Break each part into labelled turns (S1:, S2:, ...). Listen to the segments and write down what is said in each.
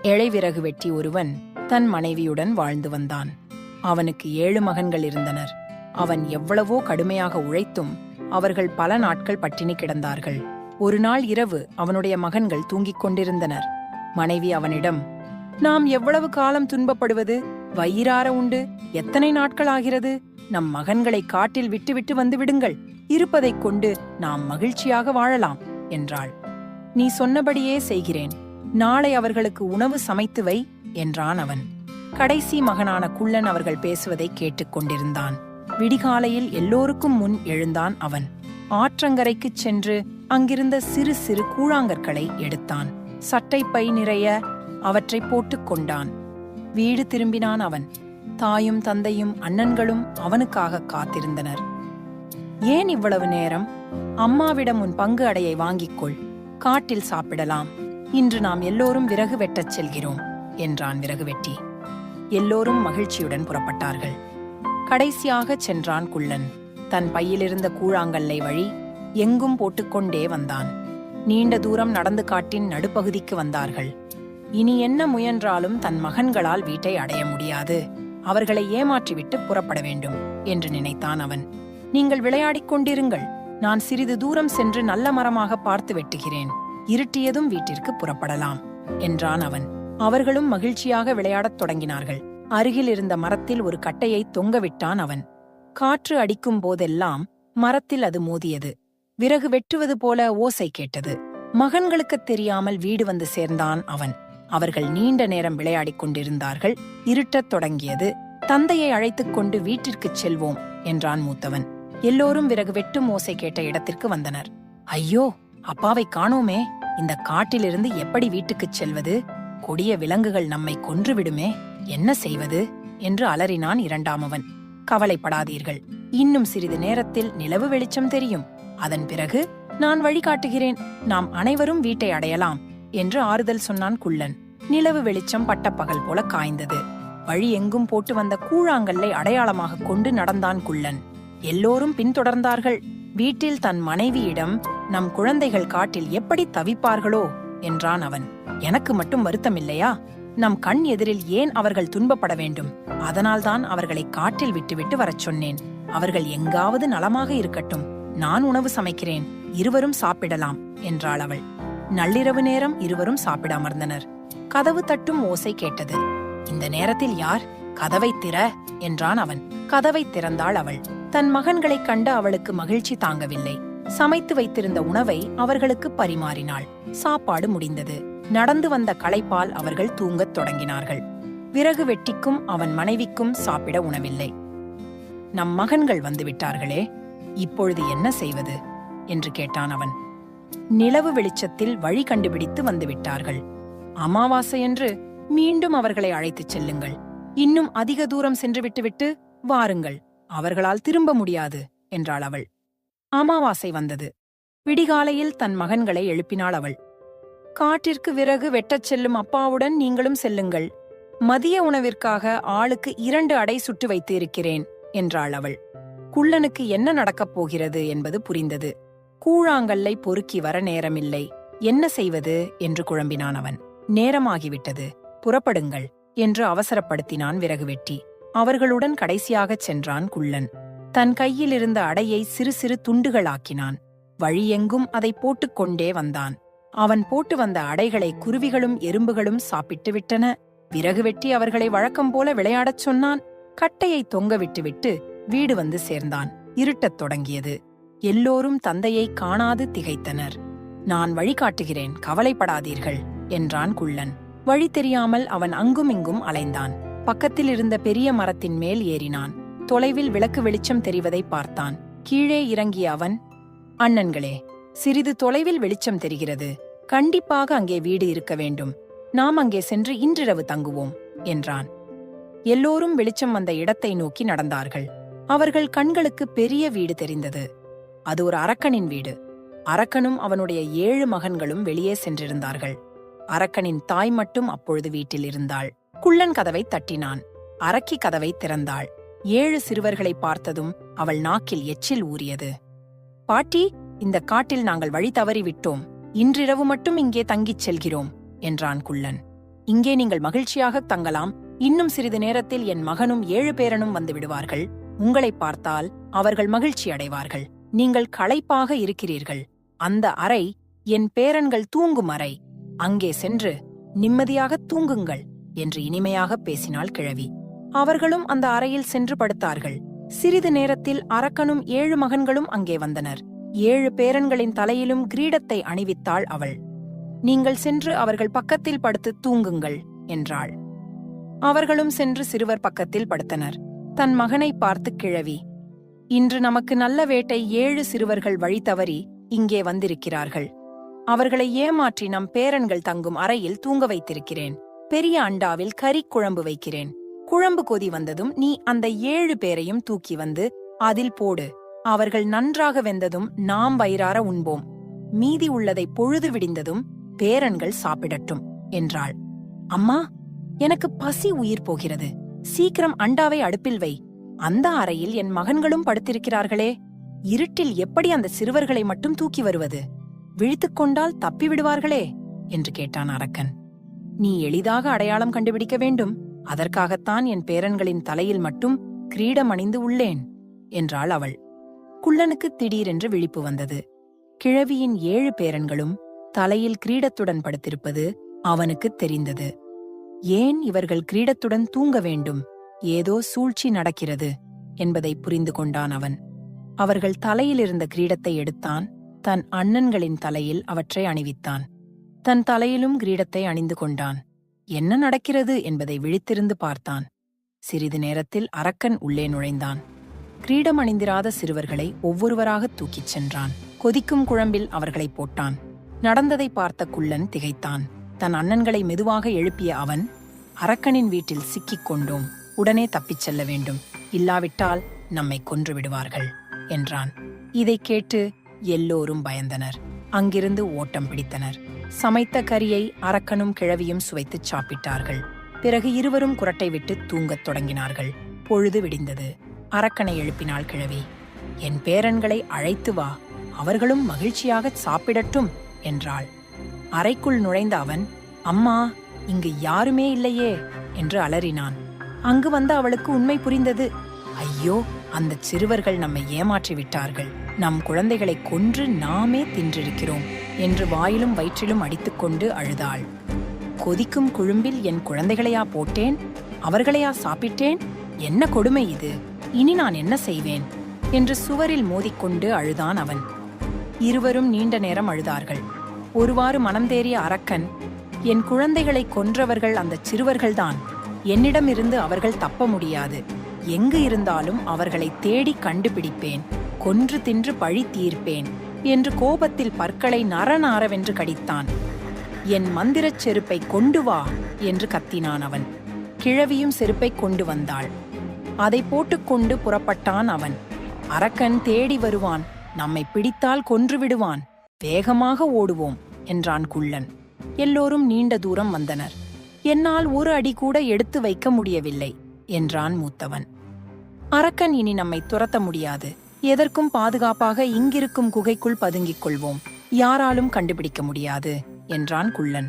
S1: இழைவிறகு வெட்டி ஒருவன் தன் மனைவியுடன் வாழ்ந்து வந்தான். அவனுக்கு 7 மகன்கள் இருந்தனர். அவன் எவ்வளவோ கடுமையாக உழைத்தும் அவர்கள் பல நாட்கள் பட்டினி கிடந்தார்கள். ஒரு நாள் இரவு அவனுடைய மகன்கள் தூங்கிக் கொண்டிருந்தனர். மனைவி அவனிடம், நாம் எவ்வளவு காலம் துன்பப்படுவது? வயிறார உண்டு எத்தனை நாட்கள் ஆகிறது? நம் மகன்களை காட்டில் விட்டுவிட்டு வந்து விடுங்கள். இருப்பதைக் கொண்டு நாம் மகிழ்ச்சியாக வாழலாம் என்றாள். நீ சொன்னபடியே செய்கிறேன். நாளை அவர்களுக்கு உணவு சமைத்து வை என்றான் அவன். கடைசி மகனான குள்ளன் அவர்கள் பேசுவதை கேட்டுக்கொண்டிருந்தான். விடிகாலையில் எல்லோருக்கும் முன் எழுந்தான் அவன். ஆற்றங்கரைக்குச் சென்று அங்கிருந்த சிறு சிறு கூழாங்கற்களை எடுத்தான். சட்டை பை நிறைய அவற்றை போட்டுக் கொண்டான். வீடு திரும்பினான் அவன். தாயும் தந்தையும் அண்ணன்களும் அவனுக்காக காத்திருந்தனர். ஏன் இவ்வளவு நேரம்? அம்மாவிடம் உன் பங்கு அடையை வாங்கிக்கொள். காட்டில் சாப்பிடலாம். இன்று நாம் எல்லோரும் விறகு வெட்டச் செல்கிறோம் என்றான் விறகு வெட்டி. எல்லோரும் மகிழ்ச்சியுடன் புறப்பட்டார்கள். கடைசியாகச் சென்றான் குள்ளன். தன் பையிலிருந்த கூழாங்கல்லை வழி எங்கும் போட்டுக்கொண்டே வந்தான். நீண்ட தூரம் நடந்து காட்டின் நடுப்பகுதிக்கு வந்தார்கள். இனி என்ன முயன்றாலும் தன் மகன்களால் வீட்டை அடைய முடியாது. அவர்களை ஏமாற்றிவிட்டு புறப்பட வேண்டும் என்று நினைத்தான் அவன். நீங்கள் விளையாடிக் கொண்டிருங்கள். நான் சிறிது தூரம் சென்று நல்ல மரமாக பார்த்து வெட்டுகிறேன். இருட்டியதும் வீட்டிற்கு புறப்படலாம் என்றான் அவன். அவர்களும் மகிழ்ச்சியாக விளையாடத் தொடங்கினார்கள். அருகில் இருந்த மரத்தில் ஒரு கட்டையை தொங்கவிட்டான் அவன். காற்று அடிக்கும் போதெல்லாம் மரத்தில் அது மோதியது. விறகு வெட்டுவது போல ஓசை கேட்டது. மகன்களுக்குத் தெரியாமல் வீடு வந்து சேர்ந்தான் அவன். அவர்கள் நீண்ட நேரம் விளையாடிக் கொண்டிருந்தார்கள். இருட்டத் தொடங்கியது. தந்தையை அழைத்துக் கொண்டு வீட்டிற்குச் செல்வோம் என்றான் மூத்தவன். எல்லோரும் விறகு வெட்டும் ஓசை கேட்ட இடத்திற்கு வந்தனர். ஐயோ, அப்பாவை காணோமே. இந்த காட்டிலிருந்து எப்படி வீட்டுக்குச் செல்வது? கொடிய விலங்குகள் நம்மை கொன்றுவிடுமே. என்ன செய்வது என்று அலறினான் இரண்டாமவன். கவலைப்படாதீர்கள். இன்னும் சிறிது நேரத்தில் நிலவு வெளிச்சம் தெரியும். அதன் பிறகு நான் வழிகாட்டுகிறேன். நாம் அனைவரும் வீட்டை அடையலாம் என்று ஆறுதல் சொன்னான் குள்ளன். நிலவு வெளிச்சம் பட்டப்பகல் போல காய்ந்தது. வழி எங்கும் போட்டு வந்த கூழாங்கல்லை அடையாளமாக கொண்டு நடந்தான் குள்ளன். எல்லோரும் பின்தொடர்ந்தார்கள். வீட்டில் தன் மனைவியிடம், நம் குழந்தைகள் காட்டில் எப்படி தவிப்பார்களோ என்றான் அவன். எனக்கு மட்டும் வருத்தமில்லையா? நம் கண் எதிரில் ஏன் அவர்கள் துன்பப்பட வேண்டும்? அதனால்தான் அவர்களை காட்டில் விட்டுவிட்டு வரச் சொன்னேன். அவர்கள் எங்காவது நலமாக இருக்கட்டும். நான் உணவு சமைக்கிறேன். இருவரும் சாப்பிடலாம் என்றாள் அவள். நள்ளிரவு நேரம் இருவரும் சாப்பிட அமர்ந்தனர். கதவு தட்டும் ஓசை கேட்டது. இந்த நேரத்தில் யார்? கதவை திற என்றான் அவன். கதவை திறந்தாள் அவள். தன் மகன்களைக் கண்டு அவளுக்கு மகிழ்ச்சி தாங்கவில்லை. சமைத்து வைத்திருந்த உணவை அவர்களுக்கு பரிமாறினாள். சாப்பாடு முடிந்தது. நடந்து வந்த களைப்பால் அவர்கள் தூங்கத் தொடங்கினார்கள். விறகு வெட்டிக்கும் அவன் மனைவிக்கும் சாப்பிட உணவில்லை. நம் மகன்கள் வந்துவிட்டார்களே, இப்பொழுது என்ன செய்வது என்று கேட்டான் அவன். நிலவு வெளிச்சத்தில் வழி கண்டுபிடித்து வந்துவிட்டார்கள். அமாவாசையன்று மீண்டும் அவர்களை அழைத்துச் செல்லுங்கள். இன்னும் அதிக தூரம் சென்று விட்டுவிட்டு வாருங்கள். அவர்களால் திரும்ப முடியாது என்றாள் அவள். அமாவாசை வந்தது. விடிகாலையில் தன் மகன்களை எழுப்பினாள் அவள். காட்டிற்கு விறகு வெட்டச் செல்லும் அப்பாவுடன் நீங்களும் செல்லுங்கள். மதிய உணவிற்காக ஆளுக்கு 2 அடை சுட்டு வைத்து இருக்கிறேன் என்றாள் அவள். குள்ளனுக்கு என்ன நடக்கப் போகிறது என்பது புரிந்தது. கூழாங்கல்லை பொறுக்கி வர நேரமில்லை. என்ன செய்வது என்று குழம்பினான் அவன். நேரமாகிவிட்டது, புறப்படுங்கள் என்று அவசரப்படுத்தினான் விறகு வெட்டி. அவர்களுடன் கடைசியாகச் சென்றான் குள்ளன். தன் கையில் இருந்த அடையை சிறு சிறு துண்டுகளாக்கினான். வழியெங்கும் அதை போட்டுக்கொண்டே வந்தான். அவன் போட்டு வந்த அடைகளை குருவிகளும் எறும்புகளும் சாப்பிட்டு விட்டன. விறகு வெட்டி அவர்களை வழக்கம் போல விளையாடச் சொன்னான். கட்டையை தொங்க விட்டுவிட்டு வீடு வந்து சேர்ந்தான். இருட்டத் தொடங்கியது. எல்லோரும் தந்தையை காணாது திகைத்தனர். நான் வழிகாட்டுகிறேன், கவலைப்படாதீர்கள் என்றான் குள்ளன். வழி தெரியாமல் அவன் அங்கும் இங்கும் அலைந்தான். பக்கத்தில் இருந்த பெரிய மரத்தின் மேல் ஏறினான். தொலைவில் விளக்கு வெளிச்சம் தெரிவதை பார்த்தான். கீழே இறங்கிய அவன், அண்ணன்களே, சிறிது தொலைவில் வெளிச்சம் தெரிகிறது. கண்டிப்பாக அங்கே வீடு இருக்க வேண்டும். நாம் அங்கே சென்று இன்றிரவு தங்குவோம் என்றான். எல்லோரும் வெளிச்சம் வந்த இடத்தை நோக்கி நடந்தார்கள். அவர்கள் கண்களுக்கு பெரிய வீடு தெரிந்தது. அது ஒரு அரக்கனின் வீடு. அரக்கனும் அவனுடைய 7 மகன்களும் வெளியே சென்றிருந்தார்கள். அரக்கனின் தாய் மட்டும் அப்பொழுது வீட்டில் இருந்தாள். குள்ளன் கதவை தட்டினான். அரக்கி கதவை திறந்தாள். 7 சிறுவர்களை பார்த்ததும் அவள் நாக்கில் எச்சில் ஊறியது. பாட்டி, இந்த காட்டில் நாங்கள் வழி தவறிவிட்டோம். இன்றிரவு மட்டும் இங்கே தங்கிச் செல்கிறோம் என்றான் குள்ளன். இங்கே நீங்கள் மகிழ்ச்சியாக தங்கலாம். இன்னும் சிறிது நேரத்தில் என் மகனும் 7 பேரனும் வந்து விடுவார்கள். உங்களை பார்த்தால் அவர்கள் மகிழ்ச்சி அடைவார்கள். நீங்கள் களைப்பாக இருக்கிறீர்கள். அந்த அறை என் பேரன்கள் தூங்கும் அறை. அங்கே சென்று நிம்மதியாக தூங்குங்கள் என்று இனிமையாக பேசினாள் கிழவி. அவர்களும் அந்த அறையில் சென்று படுத்தார்கள். சிறிது நேரத்தில் அரக்கனும் 7 மகன்களும் அங்கே வந்தனர். 7 பேரன்களின் தலையிலும் கிரீடத்தை அணிவித்தாள் அவள். நீங்கள் சென்று அவர்கள் பக்கத்தில் படுத்து தூங்குங்கள் என்றாள். அவர்களும் சென்று சிறுவர் பக்கத்தில் படுத்தனர். தன் மகனை பார்த்து கிழவி, இன்று நமக்கு நல்ல வேட்டை. 7 சிறுவர்கள் வழி தவறி இங்கே வந்திருக்கிறார்கள். அவர்களை ஏமாற்றி நம் பேரன்கள் தங்கும் அறையில் தூங்க வைத்திருக்கிறேன். பெரிய அண்டாவில் கறி குழம்பு வைக்கிறேன். குழம்பு கொதி வந்ததும் நீ அந்த 7 பேரையும் தூக்கி வந்து அதில் போடு. அவர்கள் நன்றாக வெந்ததும் நாம் வயிறார உண்போம். மீதி உள்ளதை பொழுது விடிந்ததும் பேரன்கள் சாப்பிடட்டும் என்றாள். அம்மா, எனக்கு பசி உயிர் போகிறது. சீக்கிரம் அண்டாவை அடுப்பில் வை. அந்த அறையில் என் மகன்களும் படுத்திருக்கிறார்களே. இருட்டில் எப்படி அந்த சிறுவர்களை மட்டும் தூக்கி வருவது? விழித்துக் கொண்டால் தப்பி விடுவார்களே என்று கேட்டான் அரக்கன். நீ எளிதாக அடையாளம் கண்டுபிடிக்க வேண்டும். அதற்காகத்தான் என் பேரன்களின் தலையில் மட்டும் கிரீடம் அணிந்து உள்ளேன் என்றாள் அவள். குள்ளனுக்கு திடீரென்று விழிப்பு வந்தது. கிழவியின் 7 பேரன்களும் தலையில் கிரீடத்துடன் படுத்திருப்பது அவனுக்கு தெரிந்தது. ஏன் இவர்கள் கிரீடத்துடன் தூங்க வேண்டும்? ஏதோ சூழ்ச்சி நடக்கிறது என்பதை புரிந்து கொண்டான் அவன். அவர்கள் தலையிலிருந்த கிரீடத்தை எடுத்தான். தன் அண்ணன்களின் தலையில் அவற்றை அணிவித்தான். தன் தலையிலும் கிரீடத்தை அணிந்து கொண்டான். என்ன நடக்கிறது என்பதை விழித்திருந்து பார்த்தான். சிறிது நேரத்தில் அரக்கன் உள்ளே நுழைந்தான். கிரீடம் அணிந்திராத சிறுவர்களை ஒவ்வொருவராக தூக்கிச் சென்றான். கொதிக்கும் குழம்பில் அவர்களை போட்டான். நடந்ததை பார்த்த குள்ளன் திகைத்தான். தன் அண்ணன்களை மெதுவாக எழுப்பிய அவன், அரக்கனின் வீட்டில் சிக்கிக் கொண்டோம். உடனே தப்பிச் செல்ல வேண்டும். இல்லாவிட்டால் நம்மை கொன்று விடுவார்கள் என்றான். இதைக் கேட்டு எல்லோரும் பயந்தனர். அங்கிருந்து ஓட்டம் பிடித்தனர். சமைத்த கறியை அரக்கனும் கிழவியும் சுவைத்துச் சாப்பிட்டார்கள். பிறகு இருவரும் குரட்டை விட்டு தூங்கத் தொடங்கினார்கள். பொழுது விடிந்தது. அரக்கனை எழுப்பினாள் கிழவி. என் பேரன்களை அழைத்து வா, அவர்களும் மகிழ்ச்சியாக சாப்பிடட்டும் என்றாள். அறைக்குள் நுழைந்த அவன், அம்மா, இங்கு யாருமே இல்லையே என்று அலறினான். அங்கு வந்த அவளுக்கு உண்மை புரிந்தது. ஐயோ, அந்த சிறுவர்கள் நம்மை ஏமாற்றி விட்டார்கள். நம் குழந்தைகளை கொன்று நாமே தின்றிருக்கிறோம் என்று வாயிலும் வயிற்றிலும் அடித்துக்கொண்டு அழுதாள். கொதிக்கும் குழும்பில் என் குழந்தைகளையா போட்டேன்? அவர்களையா சாப்பிட்டேன்? என்ன கொடுமை இது! இனி நான் என்ன செய்வேன் என்று சுவரில் மோதிக்கொண்டு அழுதான் அவன். இருவரும் நீண்ட நேரம் அழுதார்கள். ஒருவாறு மனம் தேறிய அரக்கன், என் குழந்தைகளை கொன்றவர்கள் அந்த சிறுவர்கள்தான். என்னிடமிருந்து அவர்கள் தப்ப முடியாது. எங்கு இருந்தாலும் அவர்களை தேடி கண்டுபிடிப்பேன். கொன்று தின்று பழி தீர்ப்பேன் என்று கோபத்தில் பற்களை நரநாரவென்று கடித்தான். என் மந்திரச் செருப்பை கொண்டு வா என்று கத்தினான் அவன். கிழவியும் செருப்பை கொண்டு வந்தாள். அதை போட்டுக்கொண்டு புறப்பட்டான் அவன். அரக்கன் தேடி வருவான். நம்மை பிடித்தால் கொன்று விடுவான். வேகமாக ஓடுவோம் என்றான் குள்ளன். எல்லோரும் நீண்ட தூரம் வந்தனர். என்னால் ஒரு அடி கூட எடுத்து வைக்க முடியவில்லை என்றான் மூத்தவன். அரக்கன் இனி நம்மை துரத்த முடியாது. எதற்கும் பாதுகாப்பாக இங்கிருக்கும் குகைக்குள் பதுங்கிக் கொள்வோம். யாராலும் கண்டுபிடிக்க முடியாது என்றான் குள்ளன்.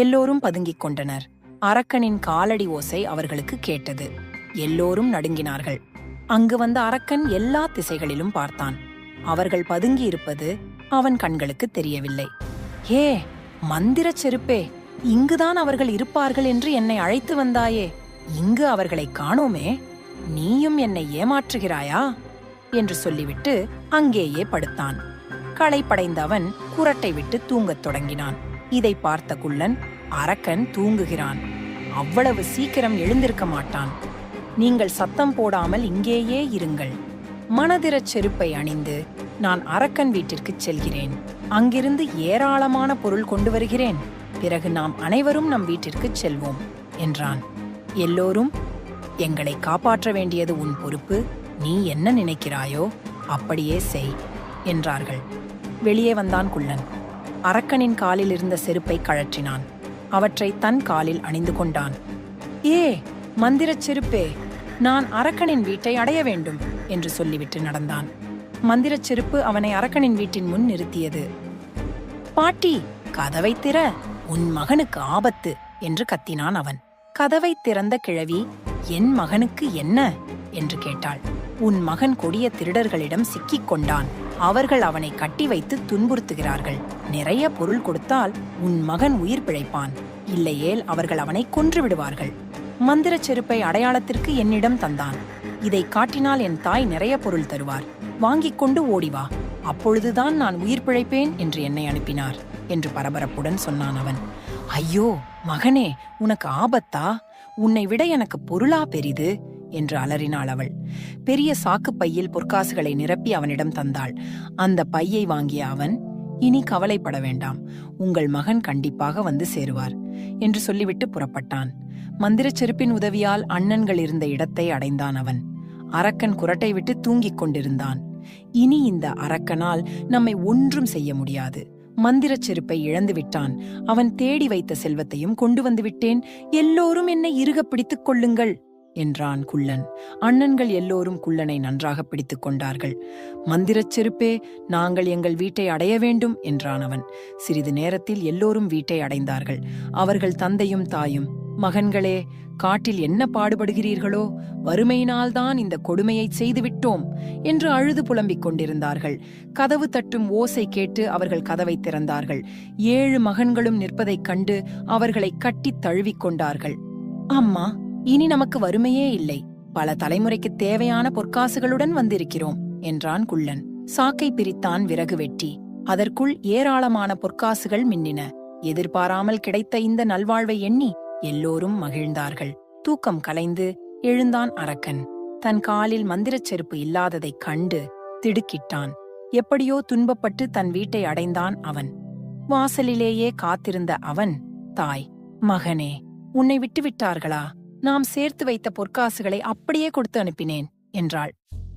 S1: எல்லோரும் பதுங்கிக் கொண்டனர். அரக்கனின் காலடி ஓசை அவர்களுக்கு கேட்டது. எல்லோரும் நடுங்கினார்கள். அங்கு வந்த அரக்கன் எல்லா திசைகளிலும் பார்த்தான். அவர்கள் பதுங்கி இருப்பது அவன் கண்களுக்கு தெரியவில்லை. ஏ மந்திரச் செருப்பே, இங்குதான் அவர்கள் இருப்பார்கள் என்று என்னை அழைத்து வந்தாயே, இங்கு அவர்களை காணோமே, நீயும் என்னை ஏமாற்றுகிறாயா என்று சொல்லிவிட்டு அங்கேயே படுத்தான். களைப்படைந்த அவன் குரட்டை விட்டு தூங்கத் தொடங்கினான். இதை பார்த்த குள்ளன், அரக்கன் தூங்குகிறான், அவ்வளவு சீக்கிரம் எழுந்திருக்க மாட்டான். நீங்கள் சத்தம் போடாமல் இங்கேயே இருங்கள். மனதிரச் செருப்பை அணிந்து நான் அரக்கன் வீட்டிற்குச் செல்கிறேன். அங்கிருந்து ஏராளமான பொருள் கொண்டு வருகிறேன். பிறகு நாம் அனைவரும் நம் வீட்டிற்குச் செல்வோம் என்றான். எல்லோரும், எங்களை காப்பாற்ற வேண்டியது உன் பொறுப்பு. நீ என்ன நினைக்கிறாயோ அப்படியே செய் என்றார்கள். வெளியே வந்தான் குள்ளன். அரக்கனின் காலில் இருந்த செருப்பை கழற்றினான். அவற்றை தன் காலில் அணிந்து கொண்டான். ஏ மந்திரச் செருப்பே, நான் அரக்கனின் வீட்டை அடைய வேண்டும் என்று சொல்லிவிட்டு நடந்தான். மந்திரச் செருப்பு அவனை அரக்கனின் வீட்டின் முன் நிறுத்தியது. பாட்டி, கதவை திற, உன் மகனுக்கு ஆபத்து என்று கத்தினான் அவன். கதவை திறந்த கிழவி, என் மகனுக்கு என்ன என்று கேட்டாள். உன் மகன் கொடிய திருடர்களிடம் சிக்கிக் கொண்டான். அவர்கள் அவனை கட்டி வைத்து துன்புறுத்துகிறார்கள். நிறைய பொருள் கொடுத்தால் உன் மகன் உயிர் பிழைப்பான். இல்லையேல் அவர்கள் அவனை கொன்று விடுவார்கள். மந்திரச் செருப்பை அடையாளத்திற்கு என்னிடம் தந்தான். இதை காட்டினால் என் தாய் நிறைய பொருள் தருவார். வாங்கிக் கொண்டு ஓடிவா, அப்பொழுதுதான் நான் உயிர் பிழைப்பேன் என்று என்னை அனுப்பினார் என்று பரபரப்புடன் சொன்னான் அவன். ஐயோ மகனே, உனக்கு ஆபத்தா? உன்னை விட எனக்கு பொருளா பெரிது என்று அலறினாள் அவள். பெரிய சாக்கு பையில் பொற்காசுகளை நிரப்பி அவனிடம் தந்தாள். அந்த பையை வாங்கிய அவன், இனி கவலைப்பட வேண்டாம், உங்கள் மகன் கண்டிப்பாக வந்து சேருவார் என்று சொல்லிவிட்டு புறப்பட்டான். மந்திரச் செருப்பின் உதவியால் அண்ணன்கள் இருந்த இடத்தை அடைந்தான் அவன். அரக்கன் குரட்டை விட்டு தூங்கிக் கொண்டிருந்தான். இனி இந்த அரக்கனால் நம்மை ஒன்றும் செய்ய முடியாது. மந்திரச் செருப்பை இழந்து விட்டான். அவன் தேடி வைத்த செல்வத்தையும் கொண்டு வந்து விட்டேன். எல்லோரும் என்னை இறுக பிடித்துக் கொள்ளுங்கள் என்றான் குள்ளன். அண்ணன்கள் எல்லோரும் குள்ளனை நன்றாக பிடித்துக் கொண்டார்கள். மந்திரச் செருப்பே, நாங்கள் எங்கள் வீட்டை அடைய வேண்டும் என்றான் அவன். சிறிது நேரத்தில் எல்லோரும் வீட்டை அடைந்தார்கள். அவர்கள் தந்தையும் தாயும், மகன்களே, காட்டில் என்ன பாடுபடுகிறீர்களோ, வறுமையினால்தான் இந்த கொடுமையை செய்துவிட்டோம் என்று அழுது புலம்பிக் கொண்டிருந்தார்கள். கதவு தட்டும் ஓசை கேட்டு அவர்கள் கதவை திறந்தார்கள். 7 மகன்களும் நிற்பதைக் கண்டு அவர்களை கட்டித் தழுவிக் கொண்டார்கள். அம்மா, இனி நமக்கு வறுமையே இல்லை. பல தலைமுறைக்கு தேவையான பொற்காசுகளுடன் வந்திருக்கிறோம் என்றான் குள்ளன். சாக்கை பிரித்தான் விறகு வெட்டி. அதற்குள் ஏராளமான பொற்காசுகள் மின்னின. எதிர்பாராமல் கிடைத்த இந்த நல்வாழ்வை எண்ணி எல்லோரும் மகிழ்ந்தார்கள். தூக்கம் கலைந்து எழுந்தான் அரக்கன். தன் காலில் மந்திரச் செருப்பு இல்லாததைக் கண்டு திடுக்கிட்டான். எப்படியோ துன்பப்பட்டு தன் வீட்டை அடைந்தான் அவன். வாசலிலேயே காத்திருந்த அவன் தாய், மகனே, உன்னை விட்டுவிட்டார்களா? நாம் சேர்த்து வைத்த பொற்காசுகளை அப்படியே கொடுத்து அனுப்பினேன் என்றாள்.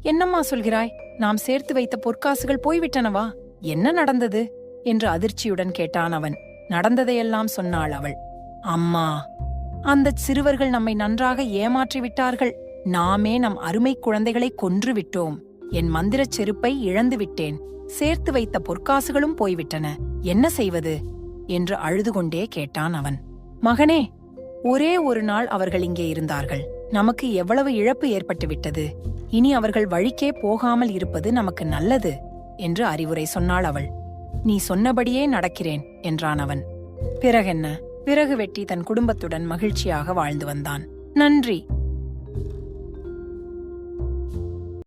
S1: என்னம்மா சொல்கிறாய்? நாம் சேர்த்து வைத்த பொற்காசுகள் போய்விட்டனவா? என்ன நடந்தது என்று அதிர்ச்சியுடன் கேட்டான் அவன். நடந்ததையெல்லாம் சொன்னாள் அவள். அம்மா, அந்தச் சிறுவர்கள் நம்மை நன்றாக ஏமாற்றி விட்டார்கள். நாமே நம் அருமை குழந்தைகளை கொன்று விட்டோம். என் மந்திரச் செருப்பை இழந்து விட்டேன். சேர்த்து வைத்த பொற்காசுகளும் போய்விட்டன. என்ன செய்வது என்று அழுது கொண்டே கேட்டான் அவன். மகனே, ஒரே ஒரு நாள் அவர்கள் இங்கே இருந்தார்கள். நமக்கு எவ்வளவு இழப்பு ஏற்பட்டுவிட்டது. இனி அவர்கள் வழிக்கே போகாமல் இருப்பது நமக்கு நல்லது என்று அறிவுரை சொன்னாள் அவள். நீ சொன்னபடியே நடக்கிறேன் என்றான் அவன். பிறகென்ன? விறகு வெட்டி தன் குடும்பத்துடன் மகிழ்ச்சியாக வாழ்ந்து வந்தான். நன்றி.